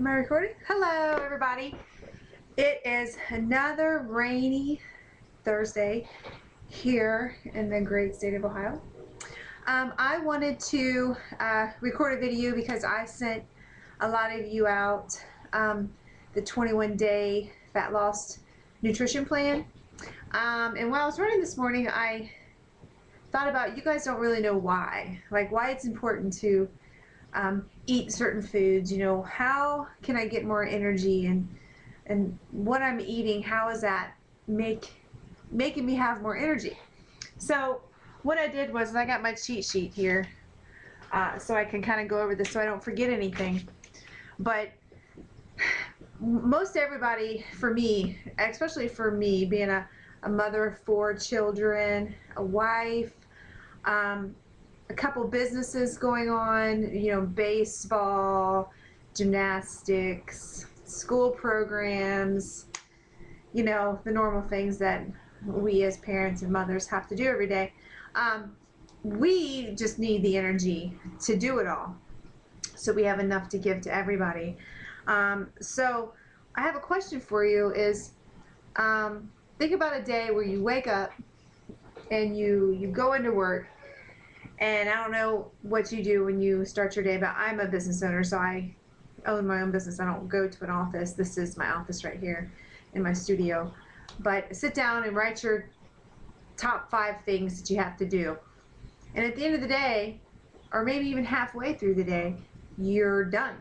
Am I recording? Hello, everybody. It is another rainy Thursday here in the great state of Ohio. I wanted to record a video because I sent a lot of you out the 21-day fat loss nutrition plan. And while I was running this morning, I thought about, you guys don't really know why. Like, why it's important to eat certain foods. You know, how can I get more energy, and what I'm eating, how is that making me have more energy? So what I did was I got my cheat sheet here so I can kind of go over this so I don't forget anything. But most everybody, for me, especially for me, being a mother of 4 children, a wife, a couple businesses going on, you know, baseball, gymnastics, school programs, you know, the normal things that we as parents and mothers have to do every day. We just need the energy to do it all, so we have enough to give to everybody. So I have a question for you is, think about a day where you wake up and you go into work. And I don't know what you do when you start your day, but I'm a business owner, so I own my own business. I don't go to an office. This is my office right here in my studio. But sit down and write your top 5 things that you have to do. And at the end of the day, or maybe even halfway through the day, you're done.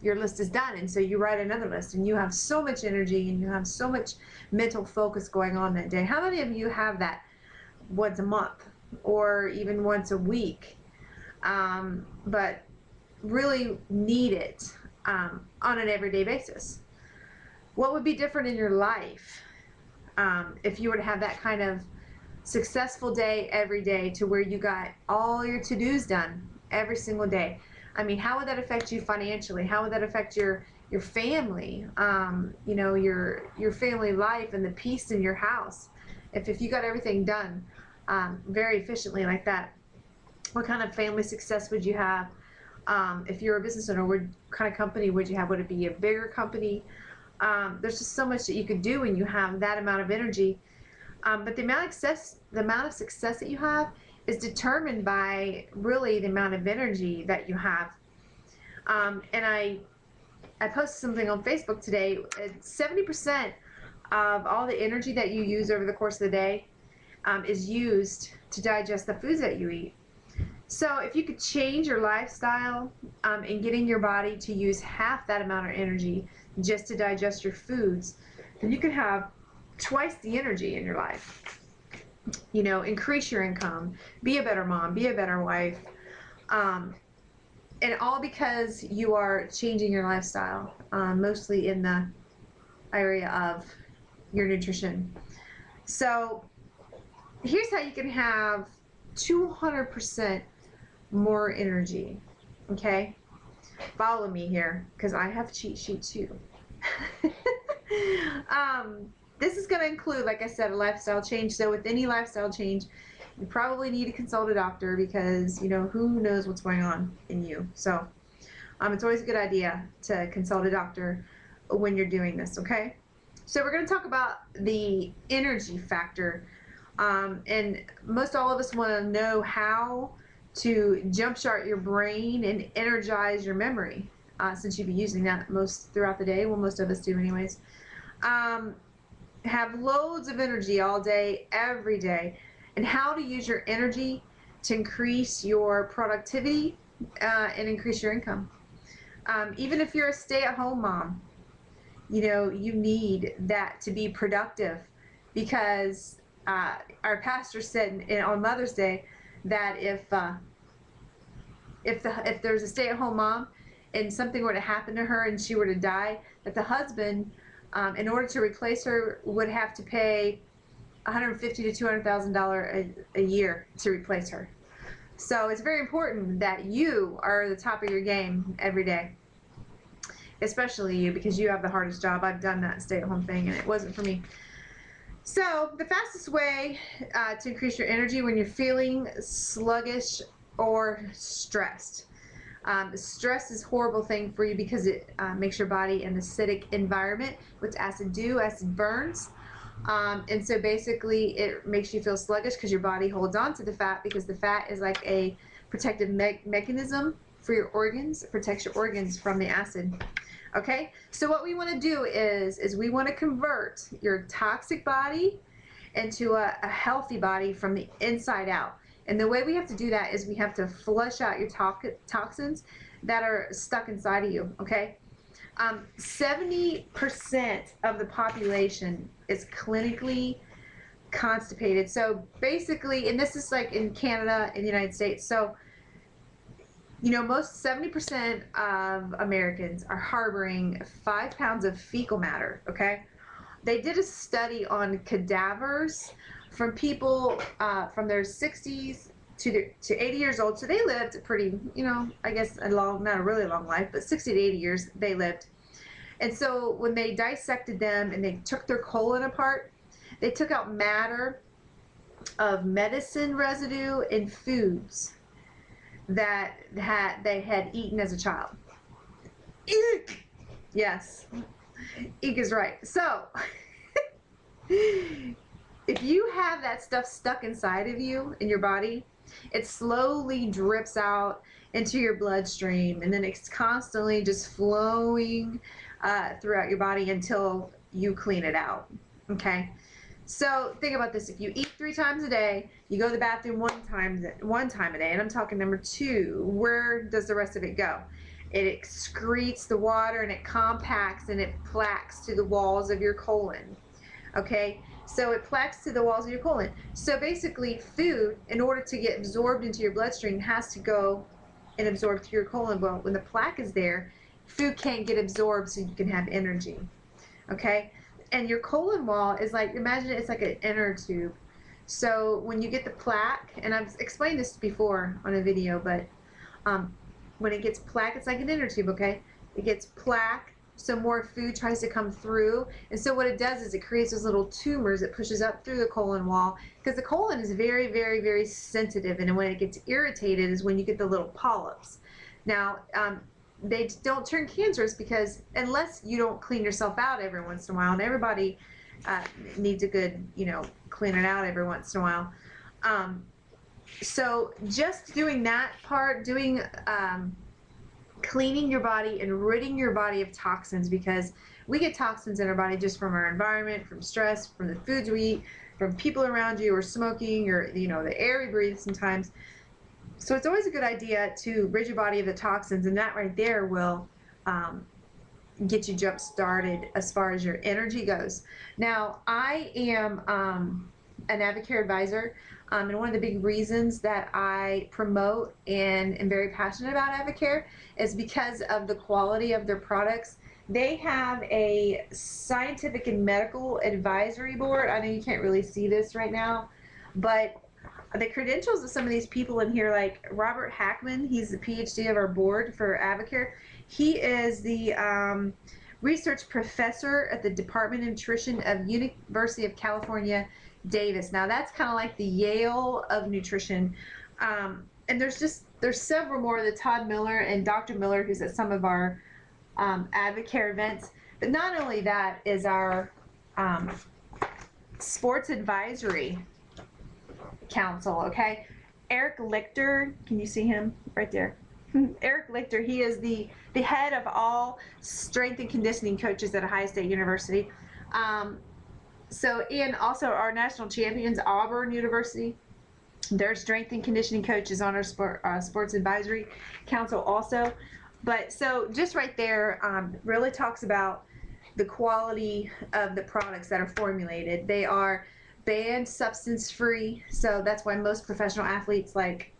Your list is done. And so you write another list, and you have so much energy and you have so much mental focus going on that day. How many of you have that once a month? Or even once a week, but really need it on an everyday basis? What would be different in your life if you were to have that kind of successful day every day, to where you got all your to-dos done every single day? I mean, how would that affect you financially? How would that affect your family, you know, your family life and the peace in your house, if you got everything done very efficiently like that? What kind of family success would you have? If you're a business owner, what kind of company would you have? Would it be a bigger company? There's just so much that you could do when you have that amount of energy. But the amount of success that you have is determined by really the amount of energy that you have. And I posted something on Facebook today. 70% of all the energy that you use over the course of the day is used to digest the foods that you eat. So if you could change your lifestyle and getting your body to use half that amount of energy just to digest your foods, then you could have twice the energy in your life. You know, increase your income, be a better mom, be a better wife, and all because you are changing your lifestyle, mostly in the area of your nutrition. So here's how you can have 200% more energy. Okay, follow me here because I have a cheat sheet too. This is going to include, like I said, a lifestyle change. So with any lifestyle change, you probably need to consult a doctor, because, you know, who knows what's going on in you. So it's always a good idea to consult a doctor when you're doing this. Okay, so we're going to talk about the energy factor. And most all of us want to know how to jumpstart your brain and energize your memory, since you'd be using that most throughout the day. Well, most of us do anyways. Have loads of energy all day, every day, and how to use your energy to increase your productivity and increase your income. Even if you're a stay-at-home mom, you know, you need that to be productive, because our pastor said on Mother's Day that if there's a stay-at-home mom and something were to happen to her and she were to die, that the husband, in order to replace her, would have to pay $150,000 to $200,000 a year to replace her. So it's very important that you are at the top of your game every day, especially you, because you have the hardest job. I've done that stay-at-home thing, and it wasn't for me. So the fastest way to increase your energy when you're feeling sluggish or stressed, Stress is a horrible thing for you because it makes your body an acidic environment. What's acid do? Acid burns. And so basically it makes you feel sluggish because your body holds on to the fat, because the fat is like a protective mechanism for your organs. It protects your organs from the acid. Okay, so what we want to do is we want to convert your toxic body into a healthy body from the inside out. And the way we have to do that is we have to flush out your toxins that are stuck inside of you. Okay, 70% of the population is clinically constipated. So basically, and this is like in Canada and the United States, so you know, most 70% of Americans are harboring 5 pounds of fecal matter. Okay, they did a study on cadavers from people from their 60s to 80 years old. So they lived pretty, you know, I guess a long, not a really long life, but 60 to 80 years they lived. And so when they dissected them and they took their colon apart, they took out matter of medicine residue in foods that they had eaten as a child. Eek! Yes, eek is right. So if you have that stuff stuck inside of you in your body, it slowly drips out into your bloodstream, and then it's constantly just flowing throughout your body until you clean it out. Okay, so think about this: if you eat 3 times a day, you go to the bathroom one time a day, and I'm talking number 2, where does the rest of it go? It excretes the water, and it compacts and it plaques to the walls of your colon. Okay, so it plaques to the walls of your colon. So basically, food, in order to get absorbed into your bloodstream, has to go and absorb through your colon. Well, when the plaque is there, food can't get absorbed, so you can have energy. Okay, and your colon wall is like, imagine it's like an inner tube. So when you get the plaque, and I've explained this before on a video, but when it gets plaque, it's like an inner tube. Okay, it gets plaque, so more food tries to come through, and so what it does is it creates those little tumors that pushes up through the colon wall, because the colon is very, very, very sensitive, and when it gets irritated is when you get the little polyps. Now, they don't turn cancerous, because unless you don't clean yourself out every once in a while, and everybody needs a good, you know, clean it out every once in a while. So just doing that part, doing cleaning your body and ridding your body of toxins, because we get toxins in our body just from our environment, from stress, from the foods we eat, from people around you, or smoking, or, you know, the air we breathe sometimes. So it's always a good idea to rid your body of the toxins, and that right there will get you jump started as far as your energy goes. Now, I am an AdvoCare advisor, and one of the big reasons that I promote and am very passionate about AdvoCare is because of the quality of their products. They have a scientific and medical advisory board. I know you can't really see this right now, but the credentials of some of these people in here, like Robert Hackman, he's the PhD of our board for AdvoCare. He is the research professor at the Department of Nutrition of University of California, Davis. Now that's kind of like the Yale of nutrition. And there's several more, the Todd Miller and Dr. Miller, who's at some of our AdvoCare events. But not only that is our sports advisory council. Okay, Eric Lichter, can you see him right there? Eric Lichter, he is the head of all strength and conditioning coaches at Ohio State University. And also our national champions, Auburn University, their strength and conditioning coaches on our sports advisory council also. But so just right there really talks about the quality of the products that are formulated. They are banned substance free, so that's why most professional athletes like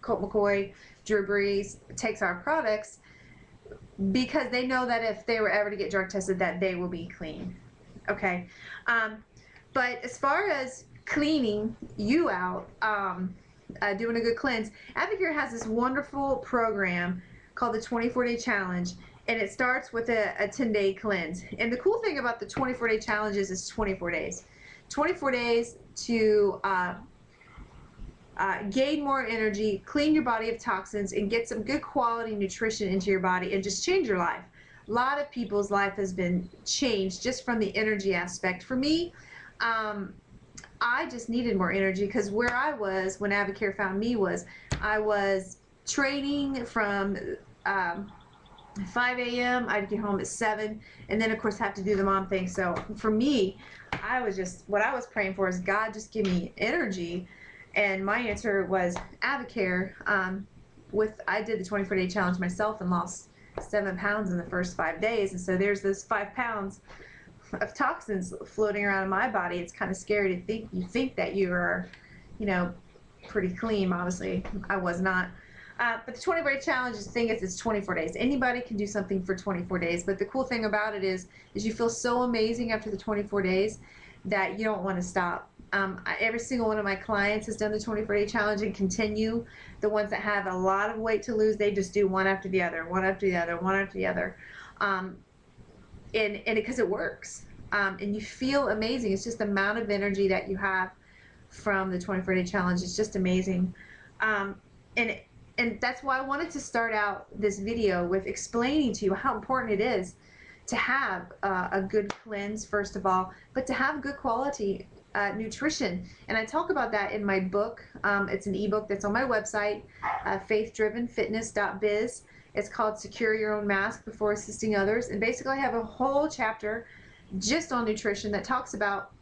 Colt McCoy, Drew Brees takes our products, because they know that if they were ever to get drug tested, that they will be clean. Okay, but as far as cleaning you out, doing a good cleanse, AdvoCare has this wonderful program called the 24-Day Challenge, and it starts with a 10-day cleanse. And the cool thing about the 24-day challenges is 24 days. 24 days to gain more energy, clean your body of toxins, and get some good quality nutrition into your body and just change your life. A lot of people's life has been changed just from the energy aspect. For me, I just needed more energy because where I was when Avocare found me was I was training from 5 a.m. I'd get home at 7, and then of course have to do the mom thing. So for me, I was just, what I was praying for is, God, just give me energy. And my answer was Avocare. I did the 24-day challenge myself and lost 7 pounds in the first 5 days. And so there's those 5 pounds of toxins floating around in my body. It's kind of scary to think, you think that you are, you know, pretty clean. Obviously, I was not. But the 24-day challenge, the thing is, it's 24 days. Anybody can do something for 24 days. But the cool thing about it is you feel so amazing after the 24 days that you don't want to stop. Every single one of my clients has done the 24-day challenge and continue. The ones that have a lot of weight to lose, they just do one after the other, one after the other, one after the other. And because it works. And you feel amazing. It's just the amount of energy that you have from the 24-day challenge. It's just amazing. And that's why I wanted to start out this video with explaining to you how important it is to have a good cleanse, first of all, but to have good quality nutrition. And I talk about that in my book. It's an ebook that's on my website, faithdrivenfitness.biz. It's called Secure Your Own Mask Before Assisting Others. And basically I have a whole chapter just on nutrition that talks about,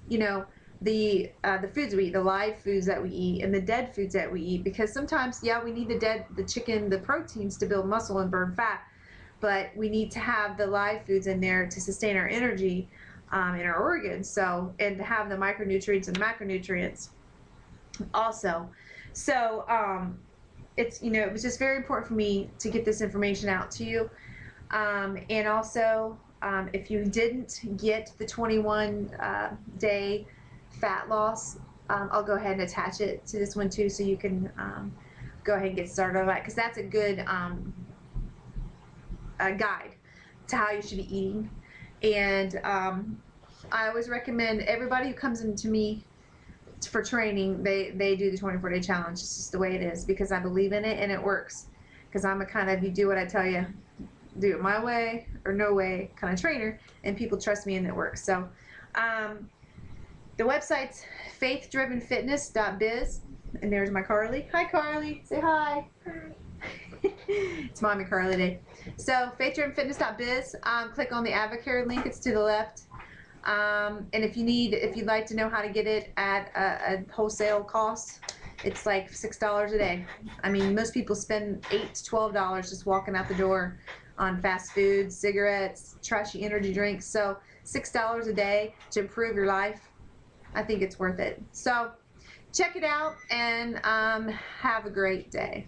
you know, the foods we eat, the live foods that we eat, and the dead foods that we eat. Because sometimes, yeah, we need the chicken, the proteins to build muscle and burn fat, but we need to have the live foods in there to sustain our energy in our organs. So, and to have the micronutrients and the macronutrients also. So it's, you know, it was just very important for me to get this information out to you. And also, if you didn't get the 21-day fat loss, I'll go ahead and attach it to this one too, so you can go ahead and get started on that, because that's a good guide to how you should be eating. And I always recommend everybody who comes into me for training, they do the 24-day challenge. It's just the way it is, because I believe in it and it works. Because I'm a kind of, you do what I tell you, do it my way or no way kind of trainer, and people trust me and it works. So the website's faithdrivenfitness.biz, and there's my Carly. Hi Carly, say hi. Hi. It's Mommy Carly Day. So faithdrivenfitness.biz, click on the Avocare link, it's to the left. And if you'd like to know how to get it at a wholesale cost, it's like $6 a day. I mean, most people spend $8 to $12 just walking out the door on fast food, cigarettes, trashy energy drinks. So $6 a day to improve your life, I think it's worth it. So check it out and have a great day.